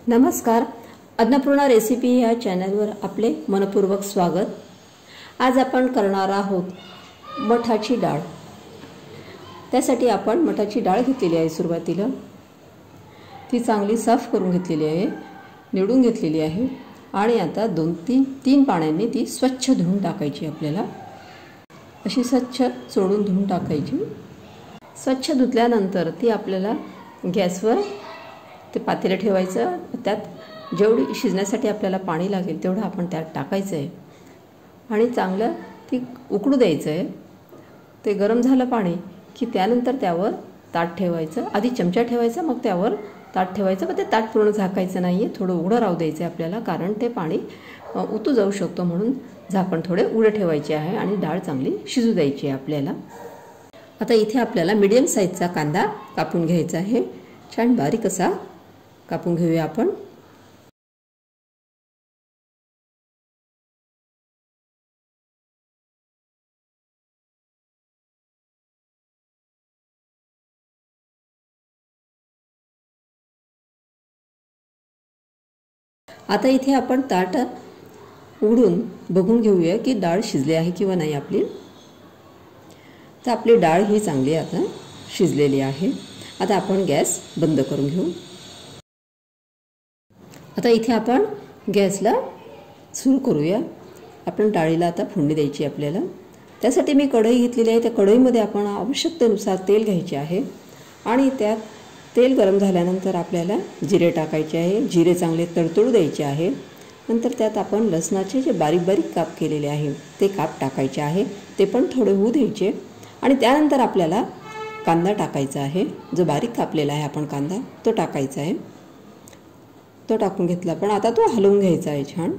नमस्कार, अन्नपूर्णा रेसिपी या चॅनलवर आपले मनपूर्वक स्वागत। आज आपण करणार आहोत मठाची डाळ। त्यासाठी आपण मठाची डाळ घेतलेली आहे। सुरुवातीला ती चांगली साफ करून घेतलेली आहे, निवडून घेतलेली आहे आणि आता 2-3 पाण्याने ती स्वच्छ धुवून टाकायची। आपल्याला अशी स्वच्छ चोळून धुवून टाकायची। स्वच्छ धुतल्यानंतर ती आपल्याला गॅसवर ते पातेलं ठेवायचं। त्यात जेवढी शिजण्यासाठी आपल्याला पाणी लागेल तेवढं आपण त्यात टाकायचं आहे आणि चांगलं ती उकळू द्यायचं आहे। ते गरम झालं पाणी की त्यानंतर त्यावर ताट ठेवायचं। आधी चमचा ठेवायचा, मग त्यावर ताट ठेवायचं। पण ते ताट पूर्ण झाकायचं नाही आहे, थोडं उघडं राहू द्यायचं आहे आपल्याला, कारण ते पाणी उतू जाऊ शकतो। म्हणून झाकण थोडे उघडे ठेवायचे आहे आणि डाळ चांगली शिजू द्यायची आहे आपल्याला। आता इथे आपल्याला मीडियम साईजचा कांदा कापून घ्यायचा आहे। छान बारीक असा कापून घेऊया आपण। आता इथे आपण ताट उघडून बघून घेऊया की डाळ शिजली आहे किंवा नाही आपली। तर आपली डाळ ही चांगली आता शिजलेली आहे। आता आपण गॅस बंद करून घेऊ। आता इथे आपण गॅसला सुरू करूया। आपण डाळीला आता फोडणी द्यायची आपल्याला। त्यासाठी मी कढई घेतलेली आहे। त्या कढईमध्ये आपण आवश्यकतेनुसार तेल घ्यायचे आहे आणि त्यात तेल गरम झाल्यानंतर आपल्याला जिरे टाकायचे आहे। जिरे चांगले तडतडू द्यायचे आहे। नंतर त्यात आपण लसणाचे जे बारीक बारीक काप केलेले आहे ते काप टाकायचे आहे। ते पण थोडे होऊ द्यायचे आणि त्यानंतर आपल्याला कांदा टाकायचा आहे। जो बारीक कापलेला आहे आपण कांदा तो टाकायचा आहे। तो टाकून घेतला, पण आता तो हलवून घ्यायचा आहे छान।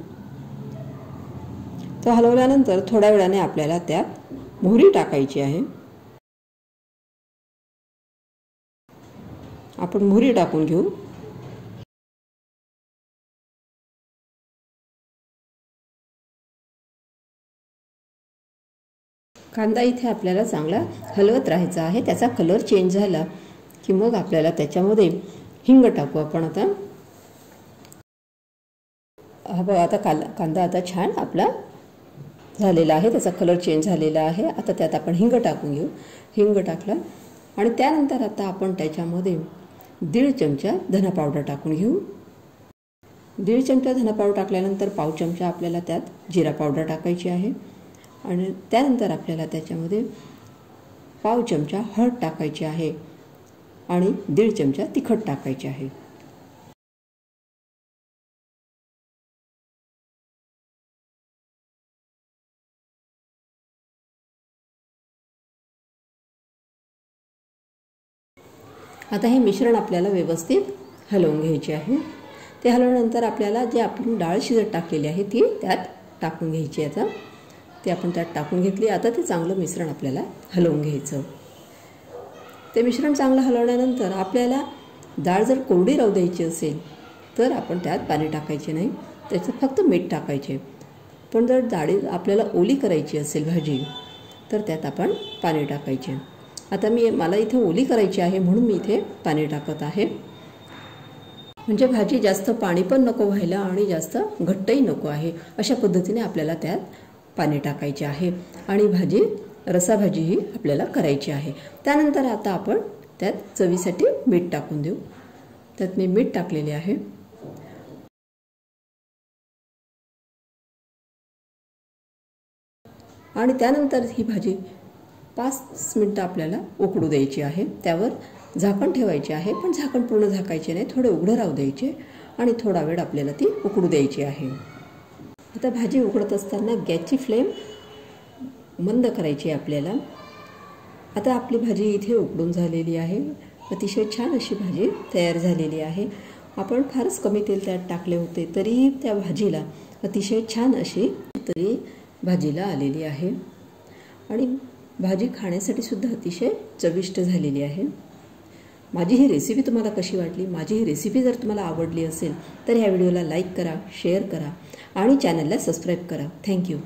तो हलवल्यानंतर थोड्या वेळाने आपल्याला त्यात मोहरी टाकायची आहे। आपण मोहरी टाकून घेऊ। कांदा इथे आपल्याला चांगला हलवत राहायचा आहे। त्याचा कलर चेंज झाला की मग आपल्याला त्याच्यामध्ये हिंग टाकू आपण। आता कांदा आता छान आपला झालेला आहे, त्याचा कलर चेंज झालेला आहे। आता त्यात आपण हिंग टाकून घेऊ। हिंग टाकला आणि त्यानंतर आता आपण त्याच्यामध्ये 1.5 चमचा धना पावडर टाकून घेऊ। 1.5 चमचा धना पावडर टाकल्यानंतर 1/2 चमचा आपल्याला त्यात जिरा पावडर टाकायची आहे आणि त्यानंतर आपल्याला त्याच्यामध्ये 1/2 चमचा हळद टाकायची आहे आणि 1.5 चमचा तिखट टाकायचे आहे। आता हे मिश्रण आपल्याला व्यवस्थित हलवून घ्यायचे आहे। ते हलवल्यानंतर आपल्याला जे आपण डाळ शिजत टाकलेली आहे ती त्यात टाकून घ्यायची। आता ते आपण त्यात टाकून घेतली। आता ते चांगलं मिश्रण आपल्याला हलवून घ्यायचं। ते मिश्रण चांगलं हलवल्यानंतर आपल्याला डाळ जर कोरडी राहू द्यायची असेल तर आपण त्यात पाणी टाकायचे नाही, त्याच्यात फक्त मीठ टाकायचे। पण जर डाळ आपल्याला ओली करायची असेल भाजी तर त्यात आपण पाणी टाकायचे। आता मला इथे ओली करायची आहे म्हणून मी इथे पाणी टाकत आहे। म्हणजे भाजी जास्त पाणी पण नको व्हायला आणि जास्त घट्टही नको आहे, अशा पद्धतीने आपल्याला त्यात पाणी टाकायचे आहे आणि भाजी रसाभाजी ही आपल्याला करायची आहे। त्यानंतर आता आपण त्यात चवीसाठी मीठ टाकून देऊ। त्यात मी मीठ टाकलेले आहे आणि त्यानंतर ही भाजी 5 मिनिटं आपल्याला उकळू द्यायची आहे। त्यावर झाकण ठेवायचे आहे, पण झाकण पूर्ण झाकायचे नाही, थोडे उघडं राहू द्यायचे आणि थोडा वेळ आपल्याला ती उकळू द्यायची आहे। आता भाजी उकळत असताना गॅसची फ्लेम मंद करायची आपल्याला। आता आपली भाजी इथे उकळून झालेली आहे। अतिशय छान अशी भाजी तयार झालेली आहे। आपण फारच कमी तेल त्यात टाकले होते तरी त्या भाजीला अतिशय छान अशी तरी भाजीला आलेली आहे आणि भाजी खाण्यासाठी सुद्धा अतिशय चविष्ट झालेली आहे। माझी ही रेसिपी तुम्हाला कशी वाटली? माझी ही रेसिपी जर तुम्हाला आवडली असेल तर ह्या व्हिडिओला लाईक करा, शेअर करा आणि चॅनलला सबस्क्राईब करा। थँक्यू।